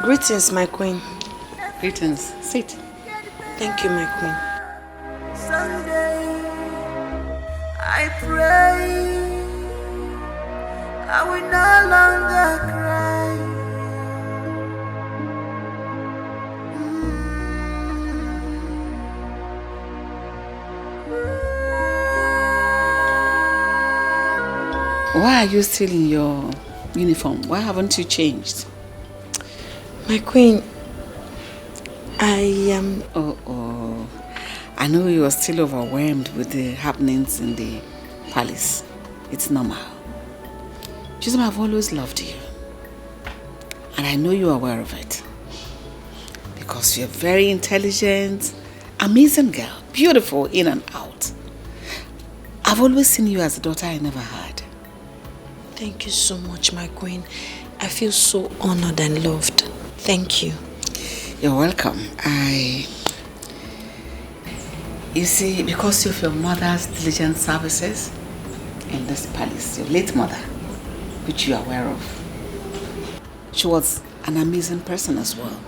Greetings, my queen. Greetings. Sit. Thank you, my queen. Someday I pray I will no longer cry. Why are you still in your uniform? Why haven't you changed? My queen, I am... Oh. I know you are still overwhelmed with the happenings in the palace. It's normal. Chisholm, I've always loved you. And I know you're aware of it. Because you're very intelligent, amazing girl, beautiful in and out. I've always seen you as a daughter I never had. Thank you so much, my queen. I feel so honored and loved. Thank you. You're welcome. You see, because of your mother's diligent services in this palace, your late mother, which you are aware of, she was an amazing person as well.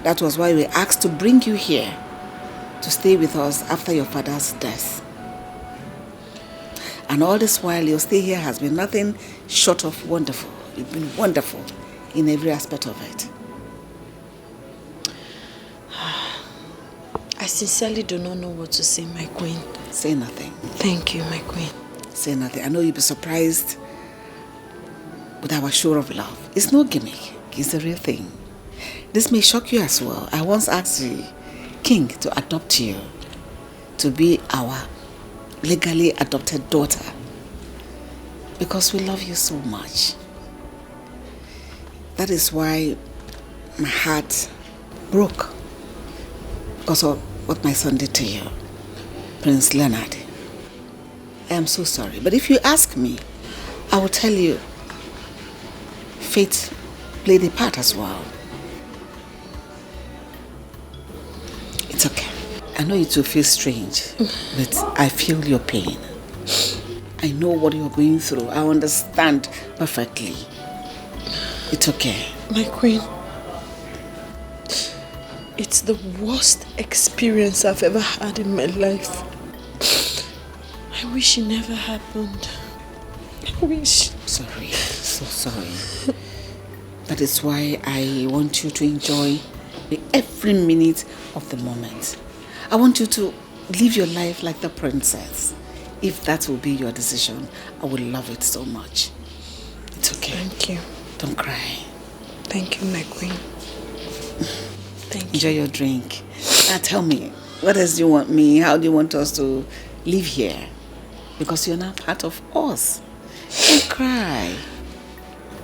That was why we asked to bring you here to stay with us after your father's death. And all this while, your stay here has been nothing short of wonderful. You've been wonderful in every aspect of it. I sincerely do not know what to say, my queen. Say nothing. Thank you, my queen. Say nothing. I know you'll be surprised with our show of love. It's no gimmick. It's the real thing. This may shock you as well. I once asked the king to adopt you to be our legally adopted daughter because we love you so much. That is why my heart broke because of what my son did to you, Prince Leonard. I am so sorry. But if you ask me, I will tell you fate played a part as well. It's okay. I know it will feel strange, but I feel your pain. I know what you're going through. I understand perfectly. It's okay. My queen, it's the worst experience I've ever had in my life. I wish it never happened. I wish. Sorry, so sorry. That is why I want you to enjoy every minute of the moment. I want you to live your life like the princess. If that will be your decision, I would love it so much. It's okay. Thank you. Don't cry. Thank you, my queen. Thank you. Enjoy your drink. Now tell me, what else do you want me? How do you want us to live here? Because you're now part of us. Don't cry.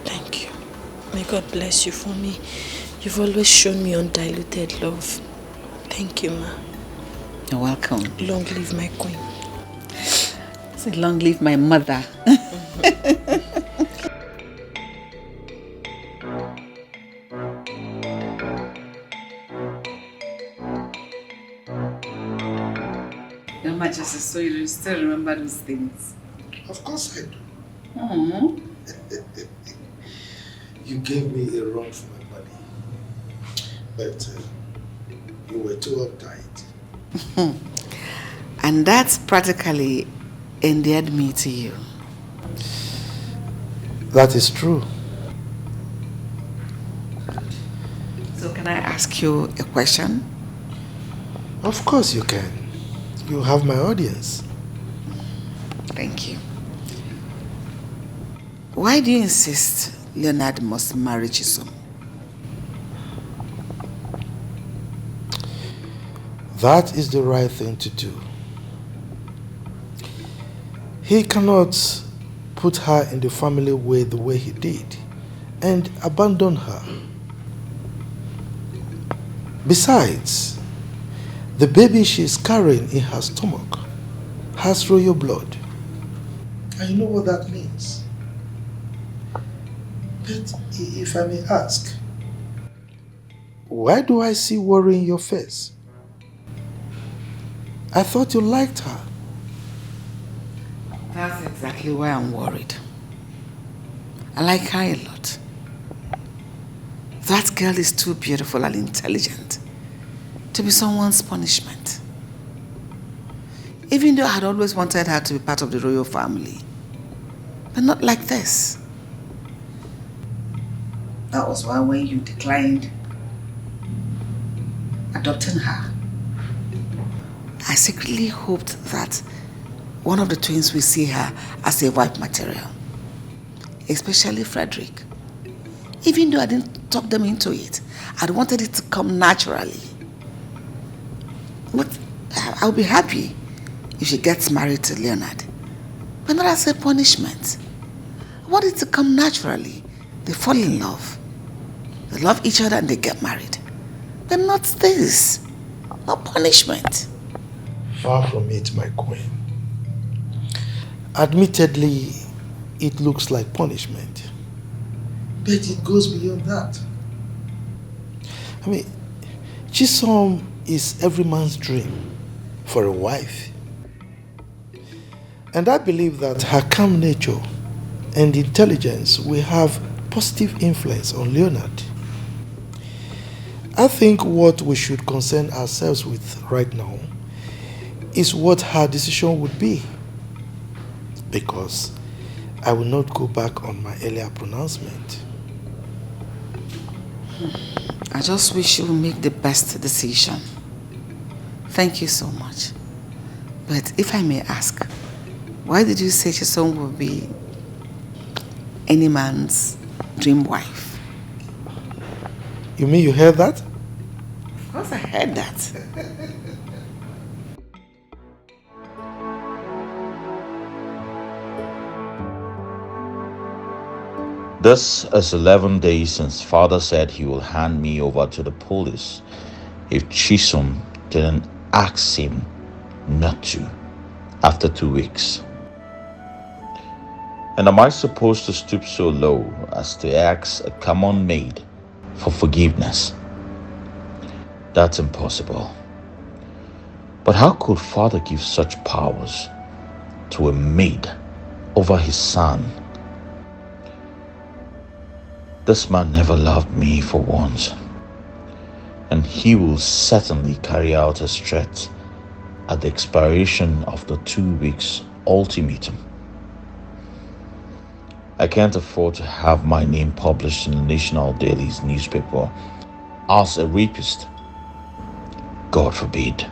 Thank you. May God bless you for me. You've always shown me undiluted love. Thank you, ma. You're welcome. Long live my queen. Say long live my mother. Your Majesty, so you still remember those things? Of course I do. Oh. You gave me a run for my money, but you were too uptight. And that's practically endeared me to you. That is true. So can I ask you a question? Of course you can. You have my audience. Thank you. Why do you insist Leonard must marry Chisholm? That is the right thing to do. He cannot put her in the family way the way he did and abandon her. Besides, the baby she is carrying in her stomach has royal blood. I know what that means. But if I may ask, why do I see worry in your face? I thought you liked her. That's exactly why I'm worried. I like her a lot. That girl is too beautiful and intelligent to be someone's punishment. Even though I had always wanted her to be part of the royal family. But not like this. That was why when you declined adopting her, I secretly hoped that one of the twins will see her as a wife material. Especially Frederick. Even though I didn't talk them into it, I wanted it to come naturally. But I'll be happy if she gets married to Leonard. But not as a punishment. I want it to come naturally. They fall in love. They love each other and they get married. But not this. Not punishment. Far from it, my queen. Admittedly, it looks like punishment. But it goes beyond that. I mean, Chisom is every man's dream for a wife. And I believe that her calm nature and intelligence will have positive influence on Leonard. I think what we should concern ourselves with right now is what her decision would be. Because I will not go back on my earlier pronouncement. I just wish you would make the best decision. Thank you so much. But if I may ask, why did you say Chisom will be any man's dream wife? You mean you heard that? Of course I heard that. This is 11 days since father said he will hand me over to the police if Chisom didn't ask him not to after 2 weeks. And am I supposed to stoop so low as to ask a common maid for forgiveness? That's impossible. But how could father give such powers to a maid over his son? This man never loved me for once, and he will certainly carry out his threat at the expiration of the 2 weeks ultimatum. I can't afford to have my name published in the National Daily's newspaper as a rapist. God forbid.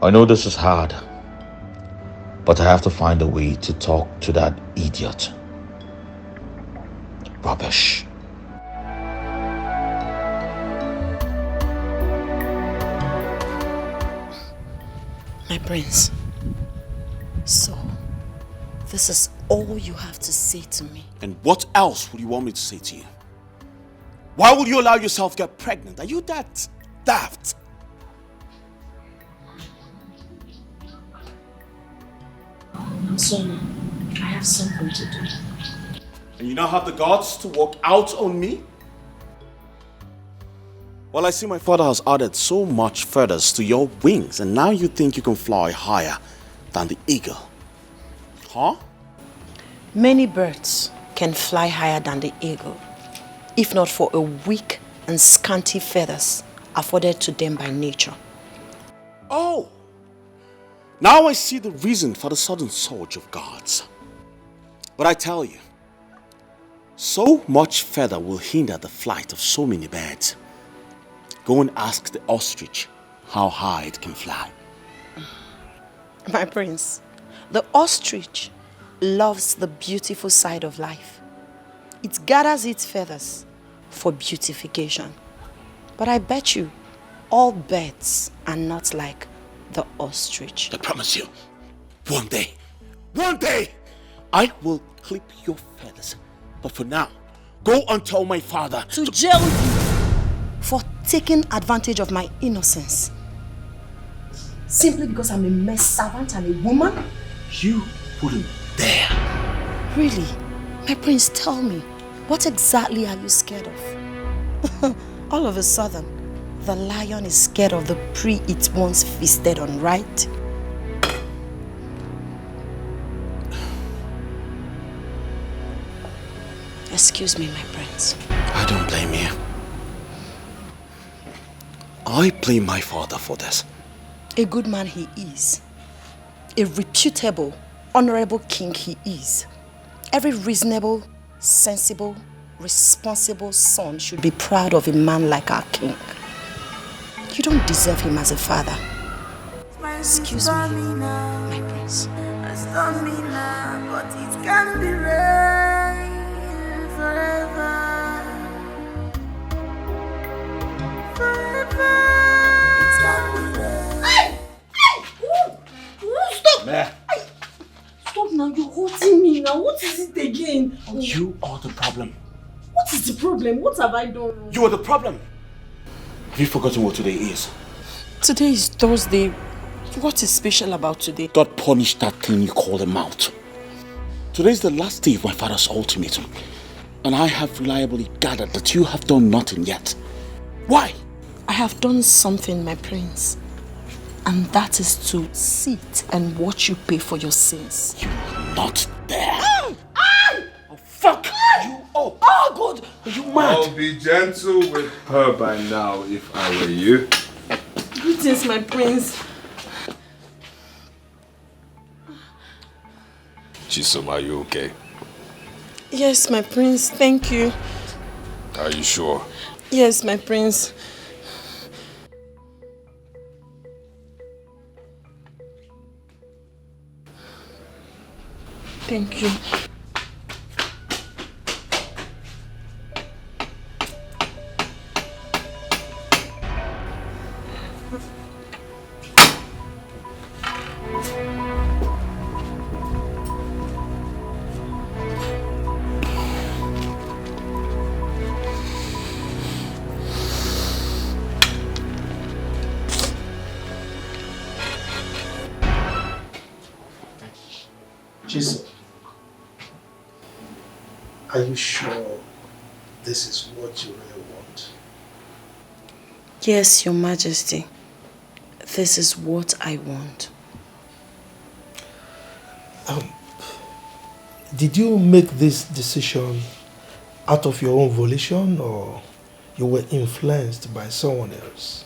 I know this is hard, but I have to find a way to talk to that idiot. Rubbish. My prince, so this is all you have to say to me? And what else would you want me to say to you? Why would you allow yourself to get pregnant? Are you that daft? I'm sorry. I have something to do. And you now have the guts to walk out on me? Well, I see my father has added so much feathers to your wings, and now you think you can fly higher than the eagle. Huh? Many birds can fly higher than the eagle, if not for a weak and scanty feathers afforded to them by nature. Oh! Now I see the reason for the sudden surge of gods. But I tell you, so much feather will hinder the flight of so many birds. Go and ask the ostrich how high it can fly. My prince, the ostrich loves the beautiful side of life. It gathers its feathers for beautification. But I bet you, all birds are not like the ostrich. I promise you, one day, I will clip your feathers. But for now, go and tell my father to jail you for taking advantage of my innocence. Simply because I'm a male servant and a woman? You wouldn't dare. Really? My prince, tell me, what exactly are you scared of? All of a sudden, the lion is scared of the prey it once feasted on, right? Excuse me, my prince. I don't blame you. I blame my father for this. A good man he is. A reputable, honorable king he is. Every reasonable, sensible, responsible son should be proud of a man like our king. You don't deserve him as a father. Excuse me, my prince. Stop me now, but it can be rain forever. Forever. It can be rain. Hey! Stop! Meh. Stop now, you're hurting me now. What is it again? You are the problem. What is the problem? What have I done? You are the problem. Have you forgotten what today is? Today is Thursday. What is special about today? God punished that thing you call a mouth. Today is the last day of my father's ultimatum. And I have reliably gathered that you have done nothing yet. Why? I have done something, my prince. And that is to sit and watch you pay for your sins. You are not there. Oh, fuck you up. Oh, God! Are you mad? I'll be gentle with her by now if I were you. Greetings, my prince. Chisom, are you okay? Yes, my prince. Thank you. Are you sure? Yes, my prince. Thank you. Chisom, are you sure this is what you really want? Yes, Your Majesty. This is what I want. Did you make this decision out of your own volition or you were influenced by someone else?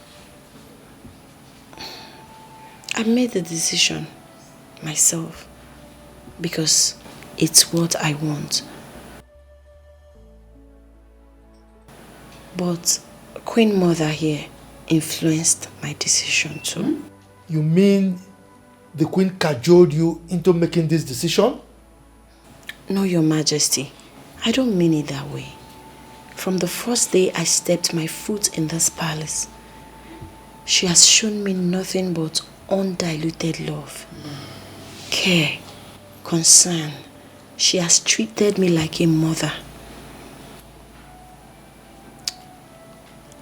I made the decision myself because it's what I want. But Queen Mother here influenced my decision too. You mean the Queen cajoled you into making this decision? No, Your Majesty. I don't mean it that way. From the first day I stepped my foot in this palace, she has shown me nothing but undiluted love, care, concern. She has treated me like a mother.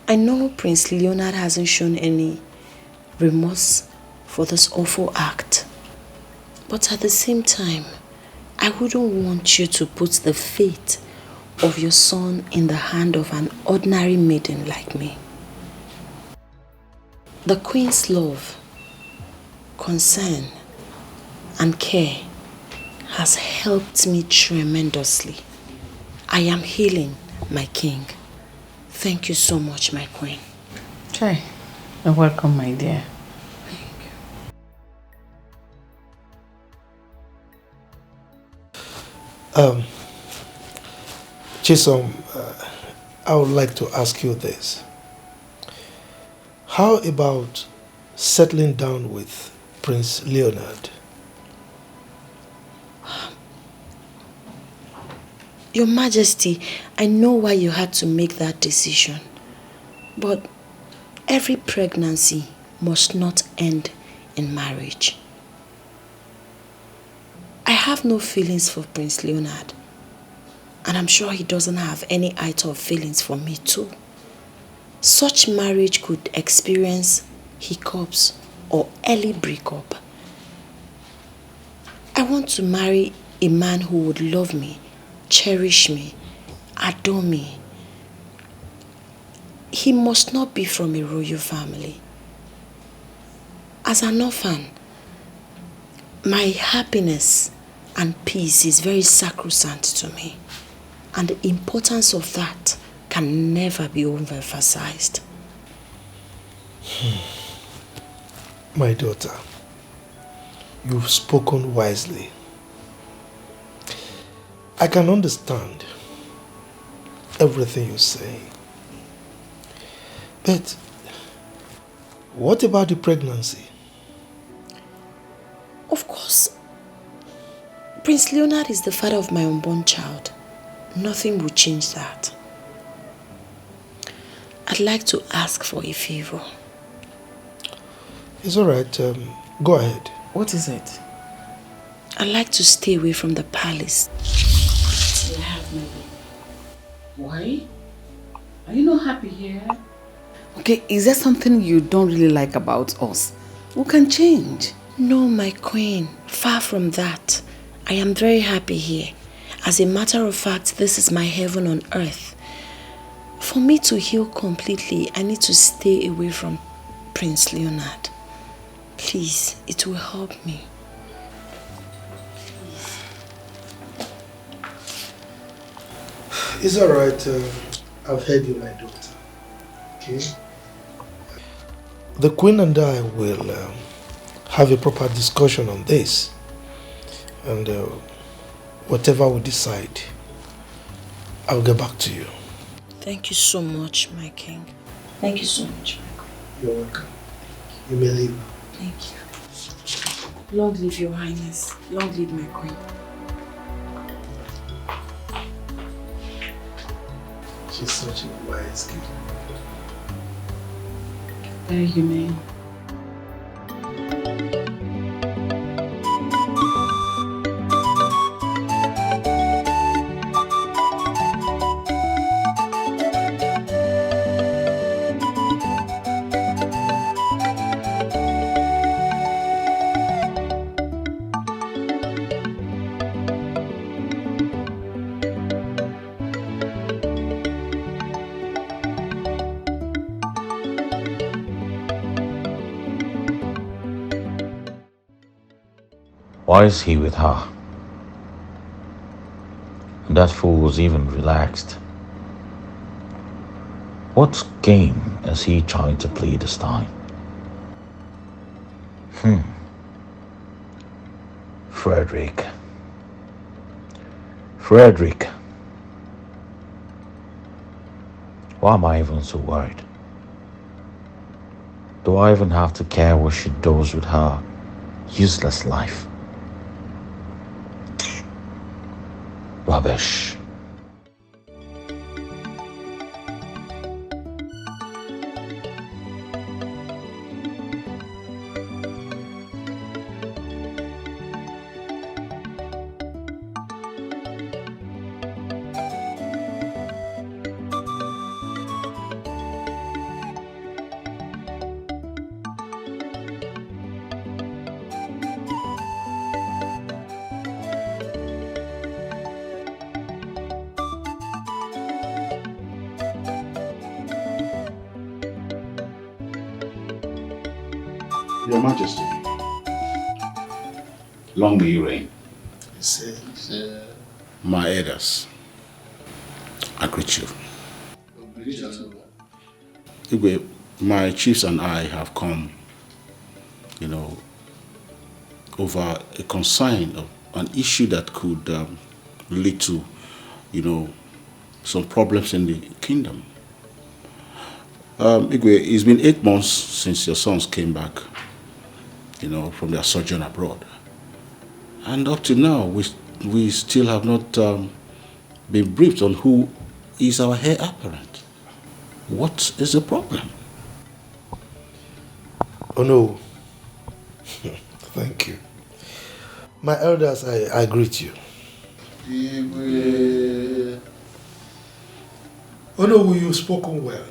I know Prince Leonard hasn't shown any remorse for this awful act. But at the same time, I wouldn't want you to put the fate of your son in the hand of an ordinary maiden like me. The Queen's love, concern, and care has helped me tremendously. I am healing, my king. Thank you so much, my queen. Try. You're welcome, my dear. Chisom, I would like to ask you this. How about settling down with Prince Leonard? Your Majesty, I know why you had to make that decision. But every pregnancy must not end in marriage. I have no feelings for Prince Leonard. And I'm sure he doesn't have any iota of feelings for me too. Such marriage could experience hiccups or early breakup. I want to marry a man who would love me, cherish me, adore me. He must not be from a royal family. As an orphan, my happiness and peace is very sacrosanct to me. And the importance of that can never be overemphasized. My daughter, you've spoken wisely. I can understand everything you say. But what about the pregnancy? Of course, Prince Leonard is the father of my unborn child. Nothing will change that. I'd like to ask for a favor. It's all right. Go ahead. What is it? I'd like to stay away from the palace. Why? Are you not happy here? Okay, is there something you don't really like about us? We can change. No, my queen. Far from that. I am very happy here. As a matter of fact, this is my heaven on earth. For me to heal completely, I need to stay away from Prince Leonard. Please, it will help me. It's all right. I've heard you, my daughter. Okay? The Queen and I will have a proper discussion on this. And whatever we decide, I'll get back to you. Thank you so much, my king. Thank you so much, my queen. You're welcome. You may leave. Thank you. Long live your highness. Long live my queen. She's such a wise kid. Very humane. Why is he with her? And that fool was even relaxed. What game is he trying to play this time? Frederick. Why am I even so worried? Do I even have to care what she does with her useless life? Rubbish. Your Majesty, long may you reign. My elders, I greet you. Igwe, my chiefs and I have come, over a concern of an issue that could lead to, some problems in the kingdom. Igwe, it's been 8 months since your sons came back, from their sojourn abroad. And up to now, we still have not been briefed on who is our heir apparent. What is the problem? Oh no. Thank you. My elders, I greet you. Oh no, you've spoken well.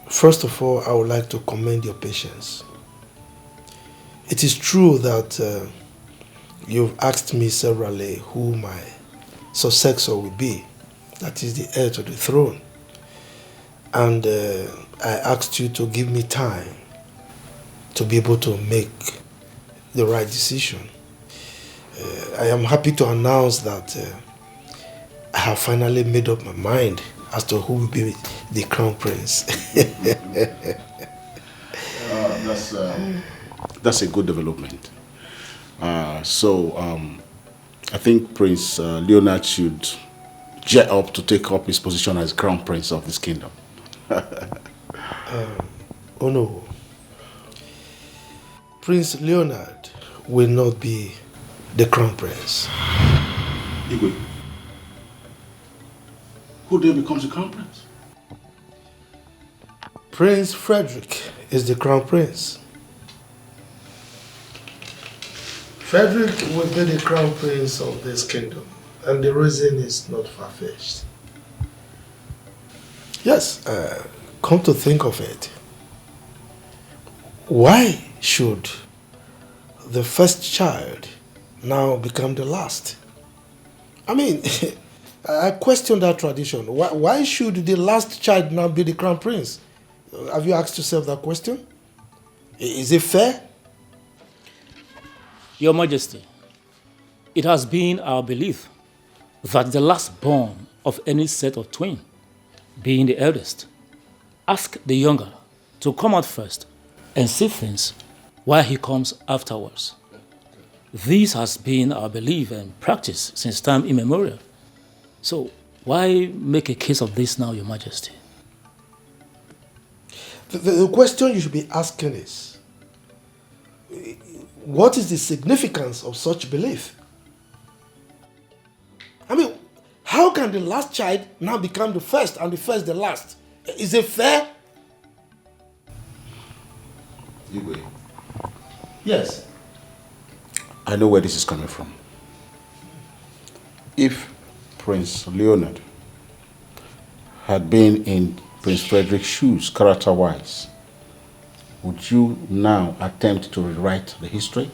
First of all, I would like to commend your patience. It is true that you've asked me severally who my successor will be, that is the heir to the throne. And I asked you to give me time to be able to make the right decision. I am happy to announce that I have finally made up my mind as to who will be the crown prince. That's a good development. So I think Prince Leonard should jet up to take up his position as crown prince of this kingdom. Oh no. Prince Leonard will not be the crown prince. Igwe, who then becomes the crown prince? Prince Frederick is the crown prince. Frederick will be the crown prince of this kingdom, and the reason is not far-fetched. Yes, come to think of it, why should the first child now become the last? I mean, I question that tradition. Why should the last child now be the crown prince? Have you asked yourself that question? Is it fair? Your Majesty, it has been our belief that the last born of any set of twin, being the eldest, ask the younger to come out first and see things while he comes afterwards. This has been our belief and practice since time immemorial. So why make a case of this now, Your Majesty? The question you should be asking is, what is the significance of such belief? I mean, how can the last child now become the first and the first the last? Is it fair? Igwe, Yes. I know where this is coming from. If Prince Leonard had been in Prince Frederick's shoes, character-wise, would you now attempt to rewrite the history?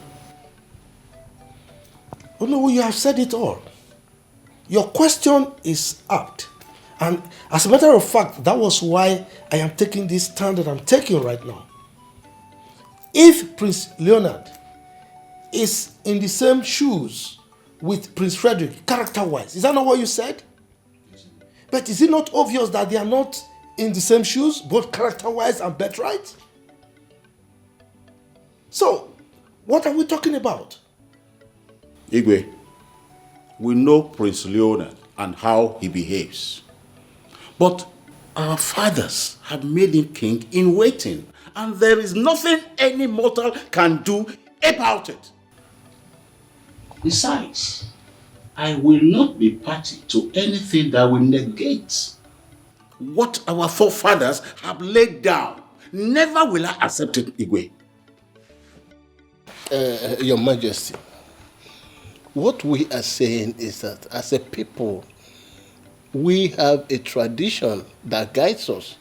Oh no, you have said it all. Your question is apt. And as a matter of fact, that was why I am taking this stand that I'm taking right now. If Prince Leonard is in the same shoes with Prince Frederick, character-wise, is that not what you said? But is it not obvious that they are not in the same shoes, both character-wise and birthright? So, what are we talking about? Igwe, we know Prince Leonard and how he behaves. But our fathers have made him king in waiting, and there is nothing any mortal can do about it. Besides, I will not be party to anything that will negate what our forefathers have laid down. Never will I accept it, Igwe. Your Majesty, what we are saying is that as a people, we have a tradition that guides us,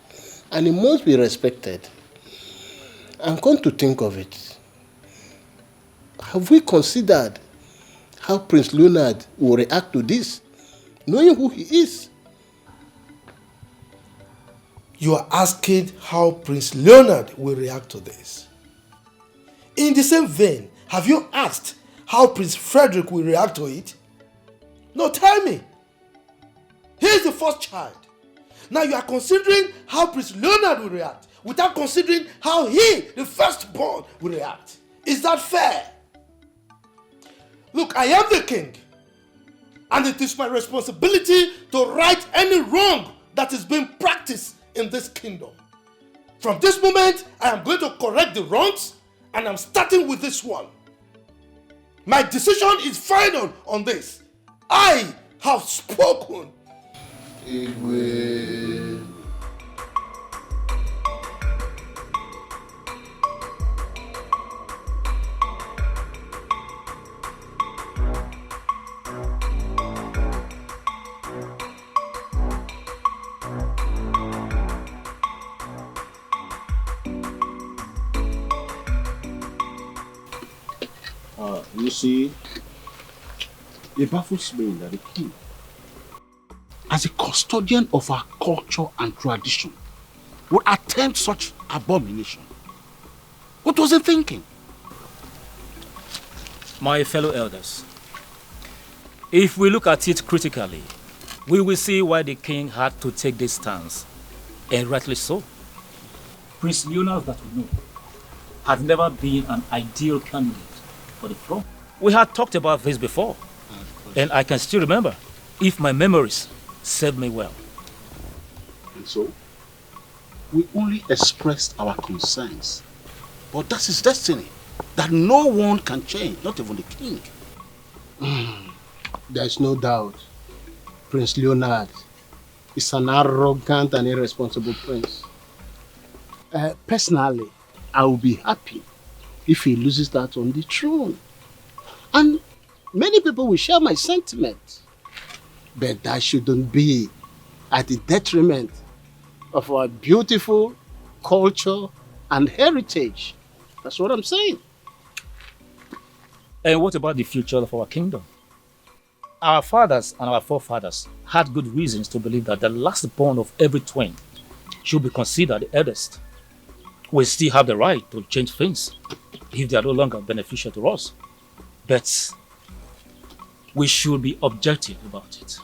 and it must be respected. And come to think of it, have we considered how Prince Leonard will react to this, knowing who he is? You are asking how Prince Leonard will react to this. In the same vein, have you asked how Prince Frederick will react to it? No, tell me. He is the first child. Now you are considering how Prince Leonard will react without considering how he, the firstborn, will react. Is that fair? Look, I am the king, and it is my responsibility to right any wrong that is being practiced in this kingdom. From this moment, I am going to correct the wrongs, and I'm starting with this one. My decision is final on this. I have spoken. Igwe. You see, it baffles me that the king, as a custodian of our culture and tradition, would attempt such abomination. What was he thinking? My fellow elders, if we look at it critically, we will see why the king had to take this stance, and rightly so. Prince Leonard, that we know, had never been an ideal candidate for the throne. We had talked about this before, and I can still remember, if my memories serve me well. And so, we only expressed our concerns. But that's his destiny, that no one can change, not even the king. There's no doubt. Prince Leonard is an arrogant and irresponsible prince. Personally, I will be happy if he loses that on the throne. And many people will share my sentiment. But that shouldn't be at the detriment of our beautiful culture and heritage. That's what I'm saying. And what about the future of our kingdom? Our fathers and our forefathers had good reasons to believe that the last born of every twin should be considered the eldest. We still have the right to change things if they are no longer beneficial to us. But we should be objective about it.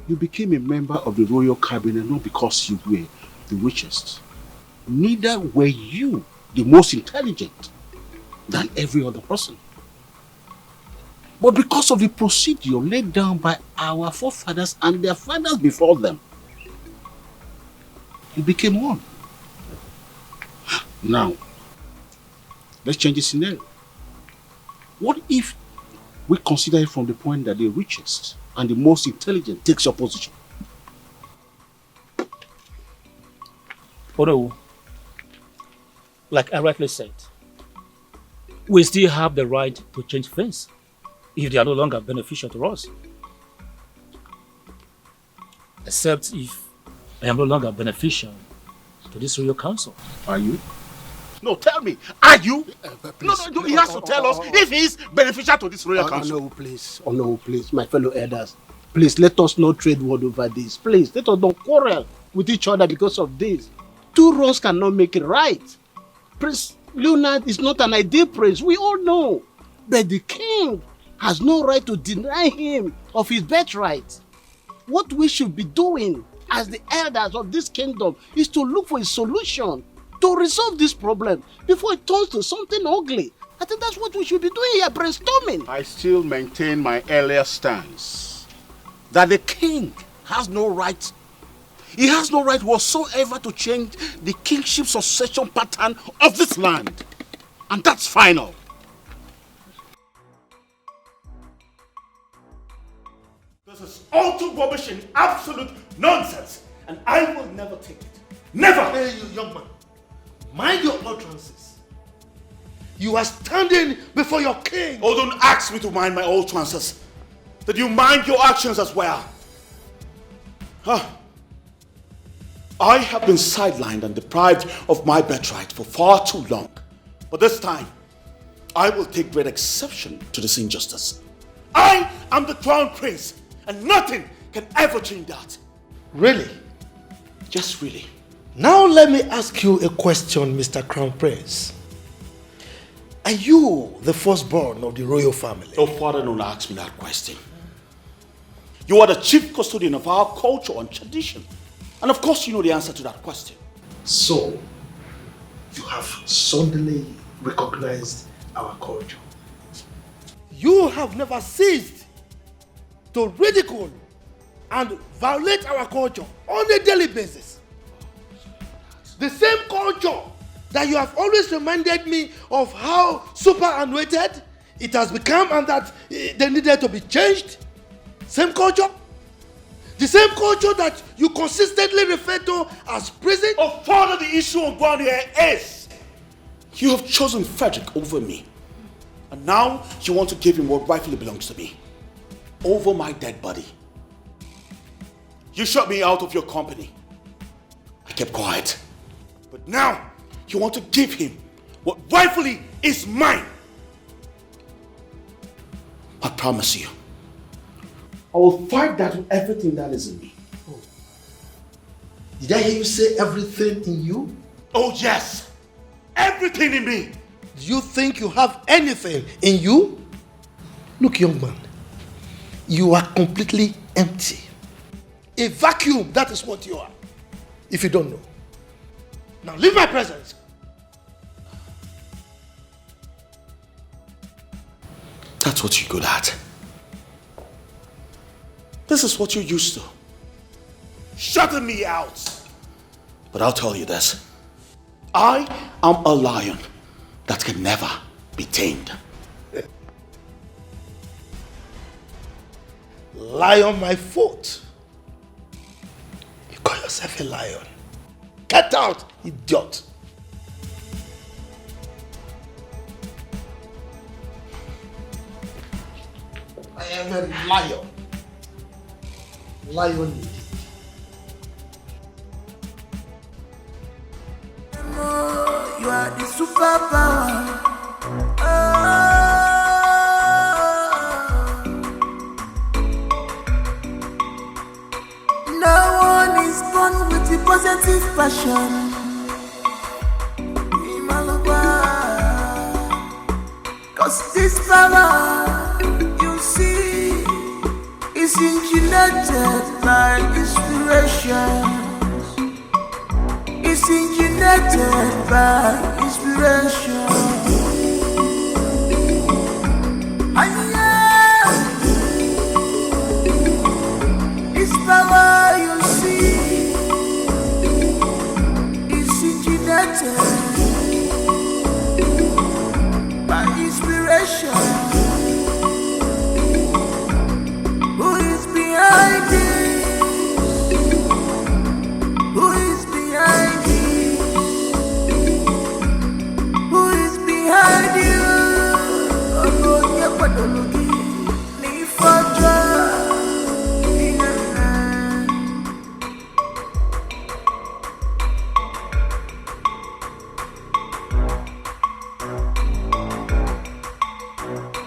You became a member of the royal cabinet not because you were the richest. Neither were you the most intelligent than every other person. But because of the procedure laid down by our forefathers and their fathers before them, you became one. Now, let's change the scenario. What if we consider it from the point that the richest and the most intelligent takes your position? Although, like I rightly said, we still have the right to change things if they are no longer beneficial to us. Except if I am no longer beneficial to this royal council. Are you? No, tell me, are you? No, he has to tell us if he's beneficial to this royal council. No, please, my fellow elders. Please, let us not trade word over this. Please, let us not quarrel with each other because of this. Two wrongs cannot make it right. Prince Leonard is not an ideal prince, we all know. But the king has no right to deny him of his birthright. What we should be doing as the elders of this kingdom is to look for a solution to resolve this problem before it turns to something ugly. I think that's what we should be doing here, brainstorming. I still maintain my earlier stance that the king has no right. He has no right whatsoever to change the kingship succession pattern of this land. And that's final. This is all too rubbish and absolute nonsense, and I will never take it. Never! Hey, you young man, mind your utterances. You are standing before your king. Oh, don't ask me to mind my utterances. Did you mind your actions as well? I have been sidelined and deprived of my birthright for far too long. But this time, I will take great exception to this injustice. I am the crown prince, and nothing can ever change that. Really? Just really. Now let me ask you a question, Mr. Crown Prince. Are you the firstborn of the royal family? Oh, Father, don't ask me that question. You are the chief custodian of our culture and tradition. And of course you know the answer to that question. So, you have suddenly recognized our culture. You have never ceased to ridicule and violate our culture on a daily basis. The same culture that you have always reminded me of how superannuated it has become and that they needed to be changed. Same culture. The same culture that you consistently refer to as prison. Oh, Father, the issue on ground here is you have chosen Frederick over me. And now you want to give him what rightfully belongs to me. Over my dead body. You shut me out of your company. I kept quiet. But now you want to give him what rightfully is mine. I promise you, I will fight that with everything that is in me. Did I hear you say everything in you? Oh yes, everything in me. Do you think you have anything in you? Look, young man, you are completely empty. A vacuum, that is what you are. If you don't know. Now leave my presence. That's what you're good at. This is what you're used to. Shutting me out. But I'll tell you this. I am a lion that can never be tamed. Lie on my foot. You call yourself a lion. Get out, idiot. I am a lion. Lion indeed. You are the superpower. No one is born with the positive passion. Cause this power you see is engineered by inspiration. It's engineered by inspiration. This power you see is engineered by inspiration. Who is behind it? Who is behind it? Who is behind you?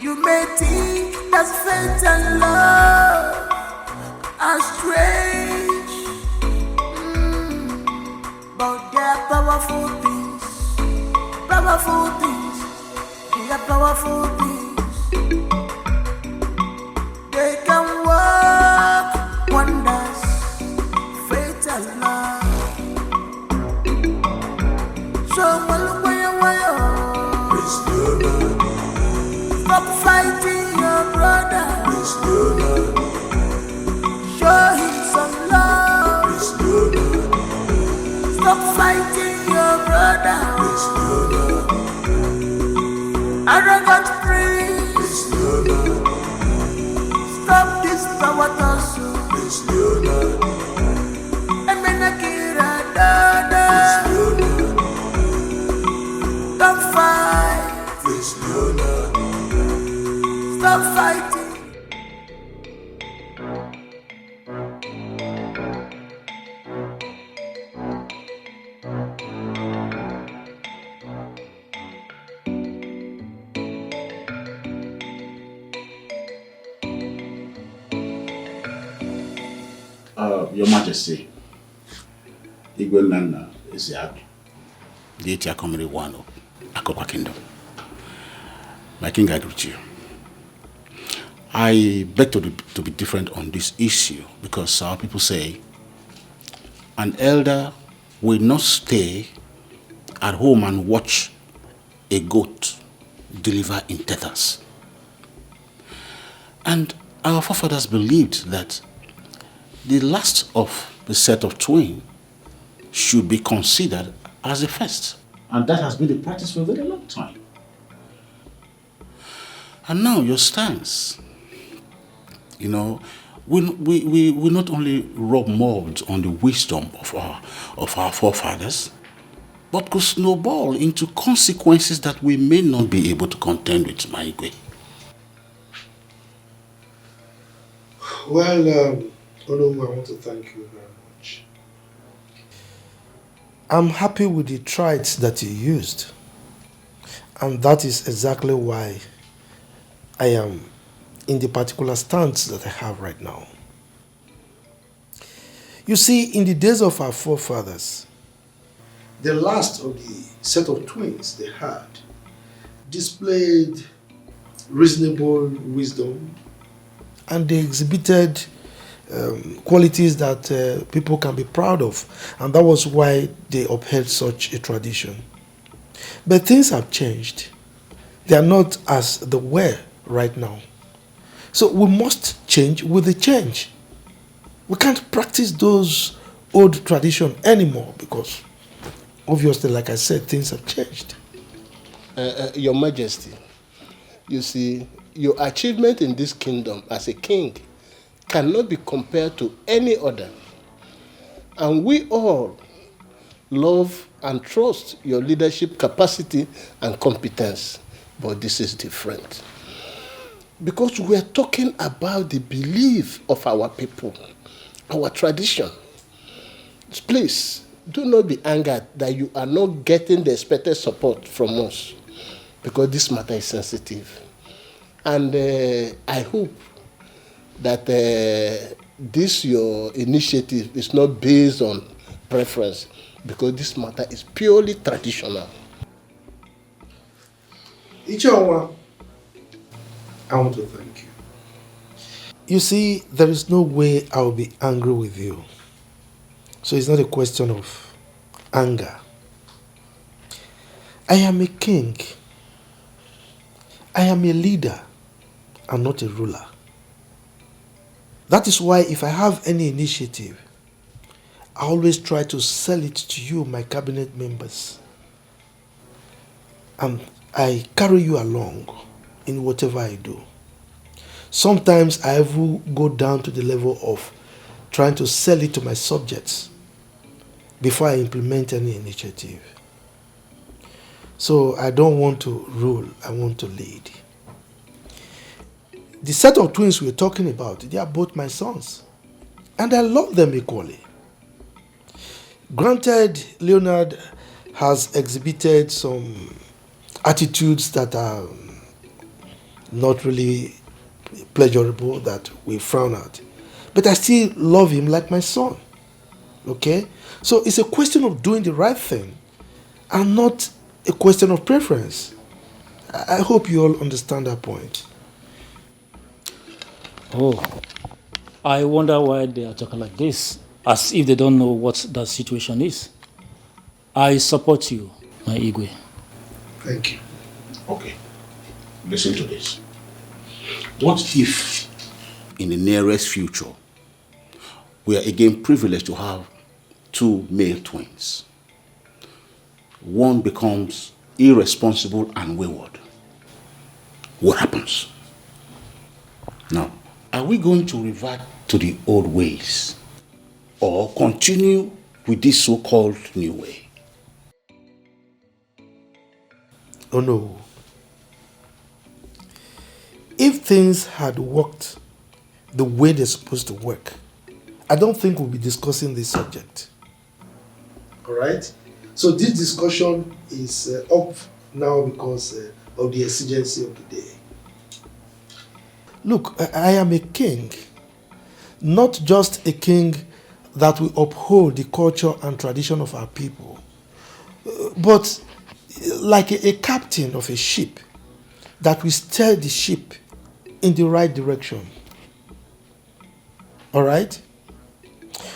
You may think that fate and love are strange, but they are powerful things. Powerful things. They are powerful things. They can work wonders. Fate and love. So stop fighting your brother. Show him some love. Stop fighting your brother. Arrogant prince. Stop this power tussle. Emenakira dada. Don't fight. Stop fighting. Your Majesty, Igwe Nana is the Dietia Comedy Wano, Akokwa Kingdom. My king, I greet you. I beg to be different on this issue because our people say an elder will not stay at home and watch a goat deliver in tethers. And our forefathers believed that the last of the set of twins should be considered as the first. And that has been the practice for a very long time. And now your stance, we not only rub mold on the wisdom of our forefathers, but could snowball into consequences that we may not be able to contend with, my Igwe. Well, Olomu, I want to thank you very much. I'm happy with the traits that you used. And that is exactly why I am in the particular stance that I have right now. You see, in the days of our forefathers, the last of the set of twins they had displayed reasonable wisdom, and they exhibited qualities that people can be proud of, and that was why they upheld such a tradition. But things have changed. They are not as they were right now. So we must change with the change. We can't practice those old traditions anymore because obviously, like I said, things have changed. Your Majesty, you see, your achievement in this kingdom as a king cannot be compared to any other. And we all love and trust your leadership capacity and competence. But this is different. Because we are talking about the belief of our people, our tradition. Please, do not be angered that you are not getting the expected support from us, because this matter is sensitive. And I hope that this your initiative is not based on preference, because this matter is purely traditional. Ichionwa, I want to thank you. You see, there is no way I will be angry with you. So it's not a question of anger. I am a king. I am a leader and not a ruler. That is why if I have any initiative, I always try to sell it to you, my cabinet members. And I carry you along in whatever I do. Sometimes I even go down to the level of trying to sell it to my subjects before I implement any initiative. So I don't want to rule, I want to lead. The set of twins we're talking about, they are both my sons. And I love them equally. Granted, Leonard has exhibited some attitudes that are not really pleasurable, that we frown at. But I still love him like my son. Okay? So it's a question of doing the right thing and not a question of preference. I hope you all understand that point. Oh, I wonder why they are talking like this, as if they don't know what that situation is. I support you, my Igwe. Thank you. Okay, listen to this. What if, in the nearest future, we are again privileged to have two male twins? One becomes irresponsible and wayward. What happens? Now, are we going to revert to the old ways or continue with this so-called new way? Oh no. If things had worked the way they're supposed to work, I don't think we'll be discussing this subject. All right? So this discussion is up now because of the exigency of the day. Look, I am a king, not just a king that will uphold the culture and tradition of our people, but like a captain of a ship that will steer the ship in the right direction. All right?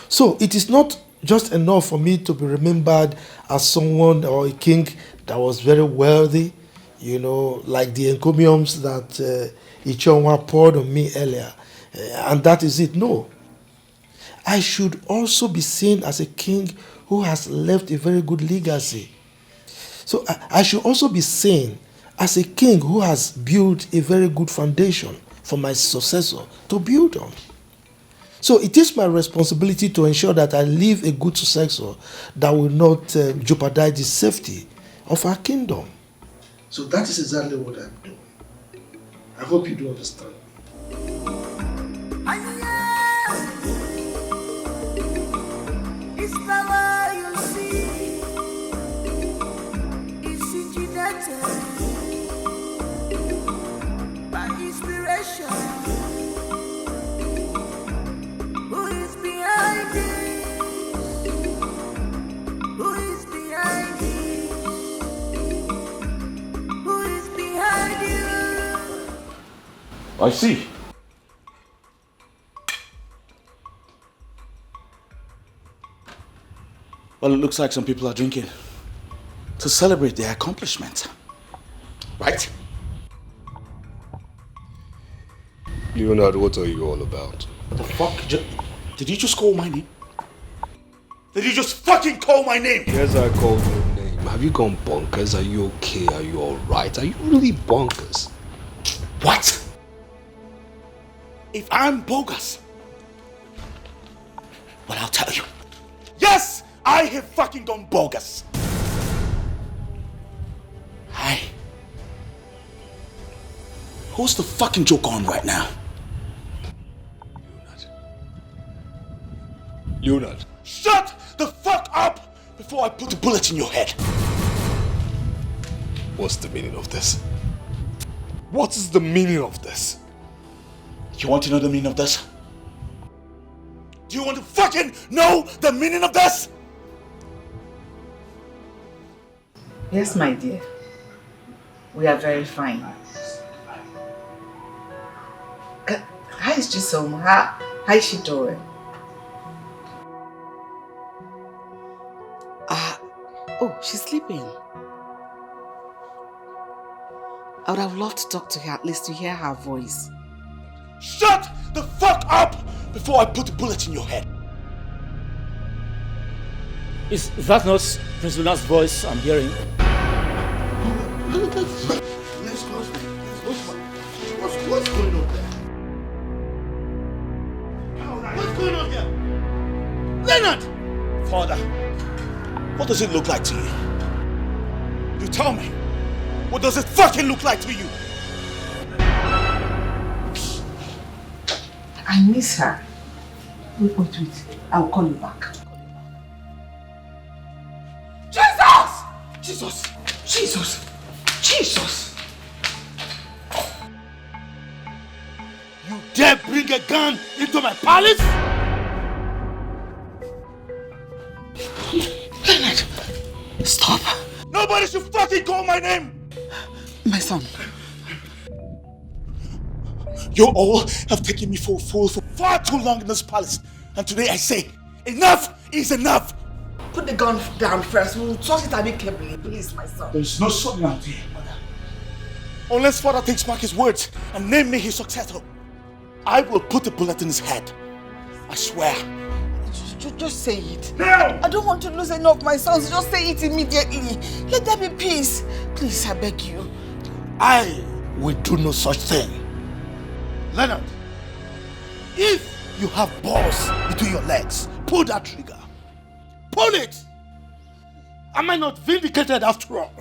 So it is not just enough for me to be remembered as someone or a king that was very wealthy, you know, like the encomiums that Ichionwa poured on me earlier, and that is it. No. I should also be seen as a king who has left a very good legacy. So I should also be seen as a king who has built a very good foundation for my successor to build on. So it is my responsibility to ensure that I leave a good successor that will not jeopardize the safety of our kingdom. So that is exactly what I'm doing. I hope you do understand. It's power you see. It's originated by inspiration. Who is behind it? I see. Well, it looks like some people are drinking to celebrate their accomplishment. Right? Leonard, what are you all about? What the fuck? Did you just call my name? Did you just fucking call my name? Yes, I called your name. Have you gone bonkers? Are you okay? Are you alright? Are you really bonkers? What? If I'm bogus, well, I'll tell you. Yes, I have fucking gone bogus. Hi. Who's the fucking joke on right now? Leonard. Shut the fuck up before I put a bullet in your head. What's the meaning of this? What is the meaning of this? You want to know the meaning of this? Do you want to fucking know the meaning of this? Yes, my dear. We are very fine. How is Chisom? How is she doing? Oh, she's sleeping. I would have loved to talk to her, at least to hear her voice. Shut the fuck up before I put a bullet in your head. Is that not Prince Luna's voice I'm hearing? Let's close it. What's going on there? What's going on here? Leonard! Father, what does it look like to you? You tell me. What does it fucking look like to you? I miss her. Wait. I'll call you back. Jesus! You dare bring a gun into my palace? Leonard, stop. Nobody should fucking call my name! My son. You all have taken me for a fool for far too long in this palace. And today I say, enough is enough! Put the gun down first. We'll sort it amicably, please, my son. There's no sorting out here, mother. Unless father takes back his words and name me his successor, I will put a bullet in his head. I swear. Just say it. No! I don't want to lose any of my sons. Just say it immediately. Let there be peace. Please, I beg you. I will do no such thing. Leonard, if you have balls between your legs, pull that trigger. Pull it! Am I not vindicated after all?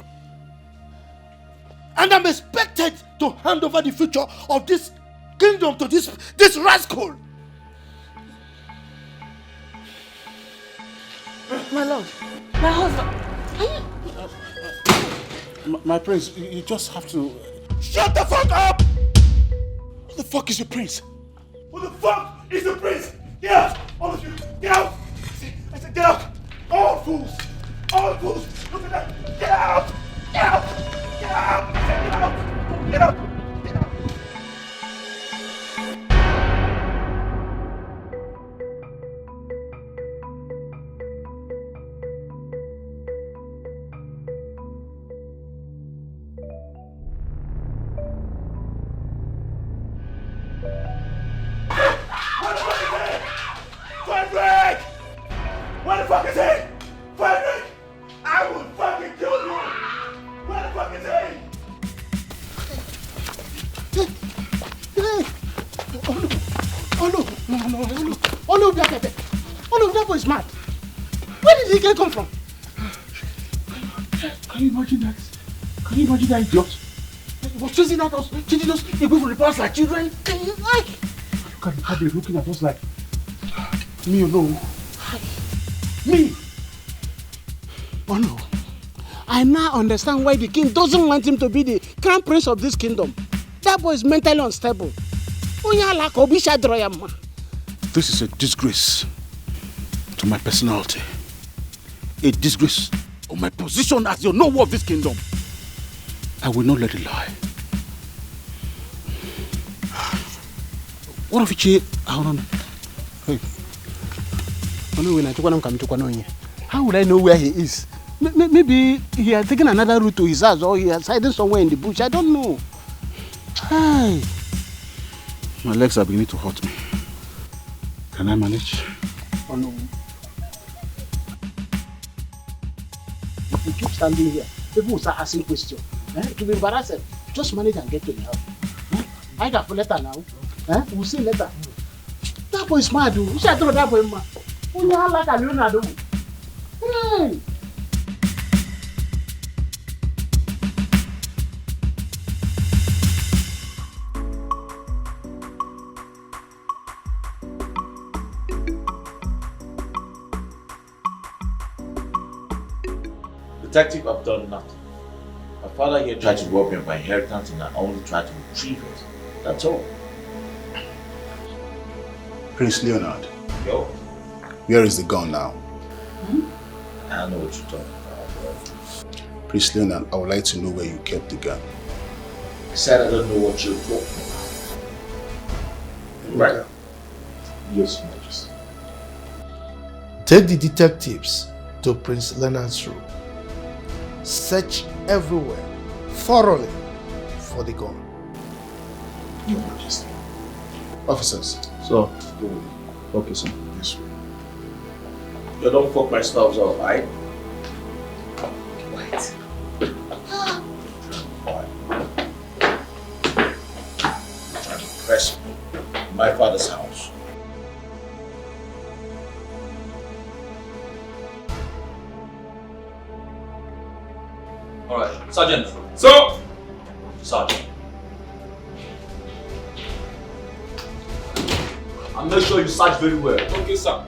And I'm expected to hand over the future of this kingdom to this rascal. My lord, my husband, My prince, you just have to... Shut the fuck up! Who the fuck is your prince? Who the fuck is the prince? Get out! All of you, get out! I said get out! All fools! All fools! Look at that! Get out! Get out! Get out! I said get out! Get out! Get out! Where the fuck is he? Frederick! I will fucking kill you! Where the fuck is he? Oh no, that boy is mad. Where did he come from? Can you imagine that? Can you imagine that idiot? He was chasing at us, chasing us away from the palace like children. Can you like? Look at the cabin looking at us like, me you know. Me! Oh no. I now understand why the king doesn't want him to be the crown prince of this kingdom. That boy is mentally unstable. This is a disgrace to my personality. A disgrace of my position as the noble of this kingdom. I will not let it lie. What if you hold on? Hey. How would I know where he is? Maybe he has taken another route to his house or he has hidden somewhere in the bush. I don't know. Hey. My legs are beginning to hurt me. Can I manage? Oh no. If you keep standing here, people will start asking questions. It will be embarrassing. Just manage and get to the house. I got for letter now. We'll see later. That boy is mad. You should throw that boy mad. Who you like a Leonardo? Hey! Detective, I've done nothing. My father here tried to rob me of my inheritance and I only tried to retrieve it. That's all. Prince Leonard. Yo. Where is the gun now? I don't know what you're talking about. Prince Leonard, I would like to know where you kept the gun. I said I don't know what you're talking about. Right. Yes, Majesty. Take the detectives to Prince Leonard's room. Search everywhere, thoroughly, for the gun. Your Majesty. Officers. So, okay, sir. This way. You don't fuck my stuff up, right? Wait. Trying to press me in my father's house. Alright, Sergeant. So! Sergeant. And make sure you search very well. Okay, sir.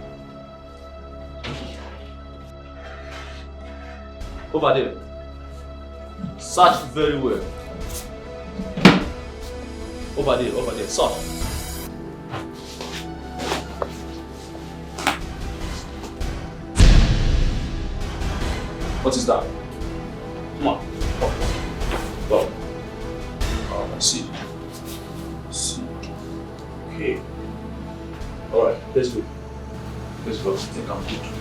Over there. Search very well. Over there, search. What is that? Come on. Go. I see. Okay. Alright, let's go. Let's go. I think I'm good.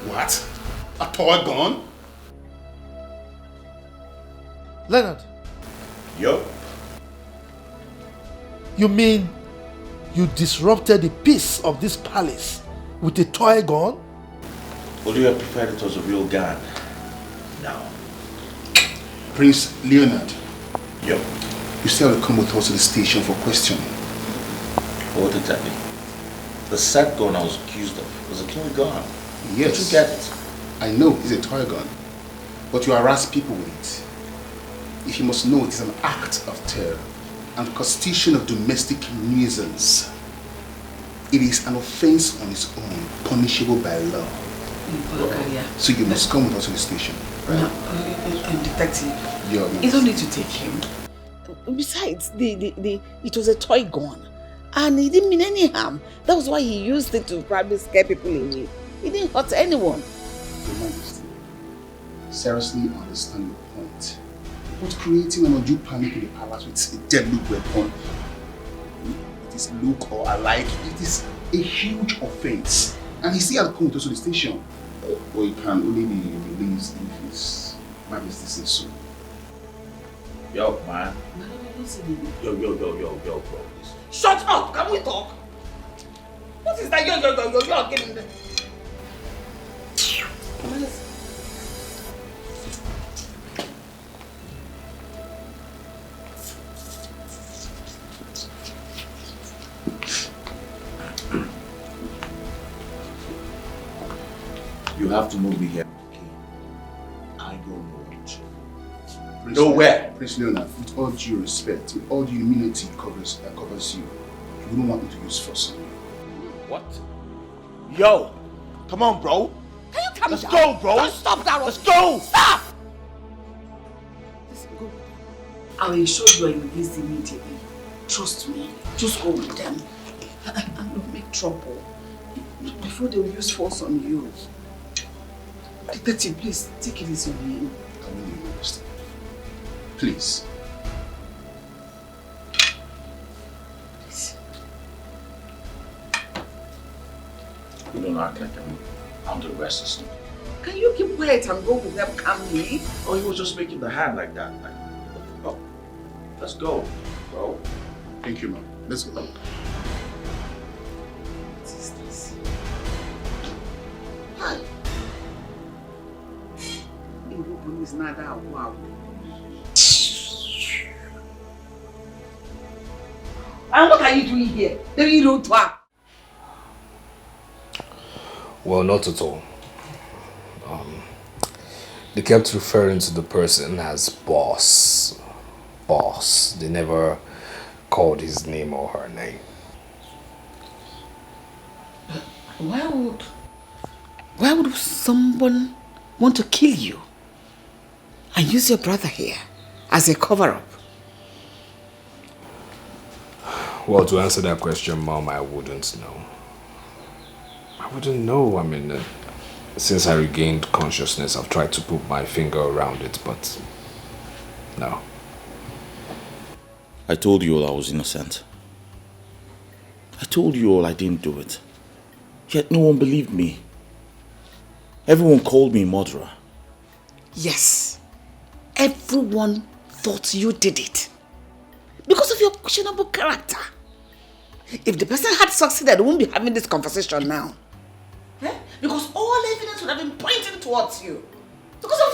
What? A toy gun? Leonard. Yo. You mean you disrupted the peace of this palace with a toy gun? Would you have preferred it was a real gun? No. Prince Leonard. Yo. You still have to come with us to the station for questioning. What exactly? The said gun I was accused of was a toy gun. Yes. Did you get it? I know it's a toy gun, but you harass people with it. If you must know, it is an act of terror and constitution of domestic nuisance. It is an offense on its own, punishable by law. So you must come with us to the station. Right? No, detective. You don't need to take him. Besides, it was a toy gun. And he didn't mean any harm. That was why he used it to probably scare people away. He didn't hurt anyone. Your Majesty, seriously understand your point. But creating an undue panic in the palace with a deadly weapon, it is look or alike, it is a huge offense. And he still has come to the station. Or he can only be released if his Majesty says so. Yo, man. Yo, bro. Shut up! Can we talk? What is that? Yo, getting there. You have to move me here. Okay. I go nowhere. Nowhere. Prince Leonard, with all due respect, with all the immunity that covers you, you wouldn't want me to use force on you. What? Yo, come on, bro. Can you calm Let's down? go, bro. Don't stop that. Let's go. Stop! Listen, go. I will ensure you are released immediately. Trust me. Just go with them. And don't make trouble. Before they will use force on you. Detective, please, take it easy on him. I really need this. Please. You don't act like I'm the rest or something. Can you keep quiet and go with them calmly? Oh, he was just making the hand like that. Like, oh, let's go, bro. Thank you, ma'am. Let's go. What is this? Hi. Is not that wow. And what are you doing here? Then you don't talk. Well, not at all. They kept referring to the person as boss. Boss. They never called his name or her name. Why would someone want to kill you and use your brother here as a cover-up? Well, to answer that question, Mom, I wouldn't know. I wouldn't know. I mean, since I regained consciousness, I've tried to put my finger around it, but no. I told you all I was innocent. I told you all I didn't do it. Yet no one believed me. Everyone called me murderer. Yes. Everyone thought you did it. Because of your questionable character. If the person had succeeded, we wouldn't be having this conversation now. Eh? Because all evidence would have been pointing towards you. Because of